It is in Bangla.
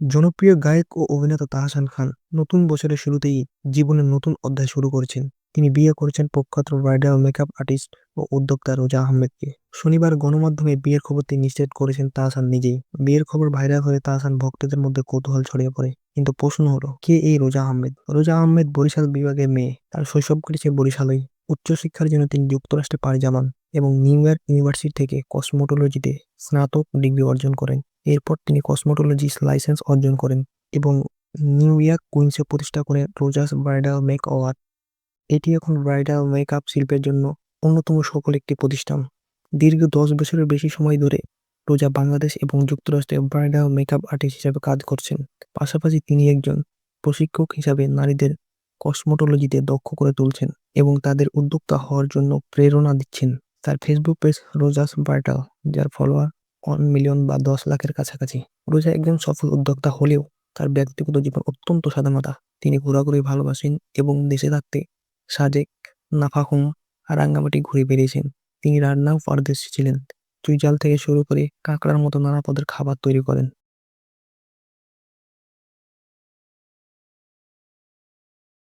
জনপ্রিয় গায়ক ও অভিনেতা তাহসান খান নতুন বছরের শুরুতেই জীবনের নতুন অধ্যায় শুরু করেছেন। তিনি বিয়ে করেছেন প্রখ্যাত ব্রাইডাল মেকআপ আর্টিস্ট ও উদ্যোক্তা রোজা আহমেদকে। শনিবার গণমাধ্যমে বিয়ের খবরটি নিশ্চিত করেছেন তাহসান নিজেই। বিয়ের খবর ভাইরাল হয়ে তাহসান ভক্তদের মধ্যে কৌতূহল ছড়িয়ে পড়ে। কিন্তু প্রশ্ন হলো, কে এই রোজা আহমেদ? রোজা আহমেদ বরিশাল বিভাগের মেয়ে। তার শৈশব কেটেছে বরিশালেই। উচ্চশিক্ষার জন্য তিনি যুক্তরাষ্ট্রে পাড়ি জমান এবং নিউ ইয়র্ক ইউনিভার্সিটি থেকে কসমোটোলজিতে স্নাতক ডিগ্রি অর্জন করেন। এরপর তিনি কসমোটোলজি লাইসেন্স অর্জন করেন এবং নিউ ইয়র্ক কুইন্সে প্রতিষ্ঠা করেন রোজাস ব্রাইডাল মেক ওভার। এটি এখন ব্রাইডাল মেকআপ শিল্পের জন্য অন্যতম সফল একটি প্রতিষ্ঠান। দীর্ঘ 10 বছরের বেশি সময় ধরে রোজা বাংলাদেশ এবং যুক্তরাষ্ট্রে ব্রাইডাল মেকআপ আর্টিস্ট হিসেবে কাজ করছেন। পাশাপাশি তিনি একজন প্রশিক্ষক হিসাবে নারীদের কসমোটোলজিতে দক্ষ করে তুলছেন এবং তাদের উদ্যোক্তা হওয়ার জন্য প্রেরণা দিচ্ছেন। তার ফেসবুক পেজ রোজাস ব্রাইডাল, যার ফলোয়ার 1 মিলিয়ন বা 10 লাখের কাছাকাছি। রোজা একজন সফল উদ্যোক্তা হলেও তার ব্যক্তিগত জীবন অত্যন্ত সাধারণতা। তিনি ঘোরাঘুরি ভালোবাসেন এবং দেশে থাকতে সাজেক, নাফাখুম আর রাঙ্গামাটি ঘুরে বেরিয়েছেন। তিনি রান্নাও পারদর্শী ছিলেন। চুই জাল থেকে শুরু করে কাঁকড়ার মতো নানা পদের খাবার তৈরি করেন।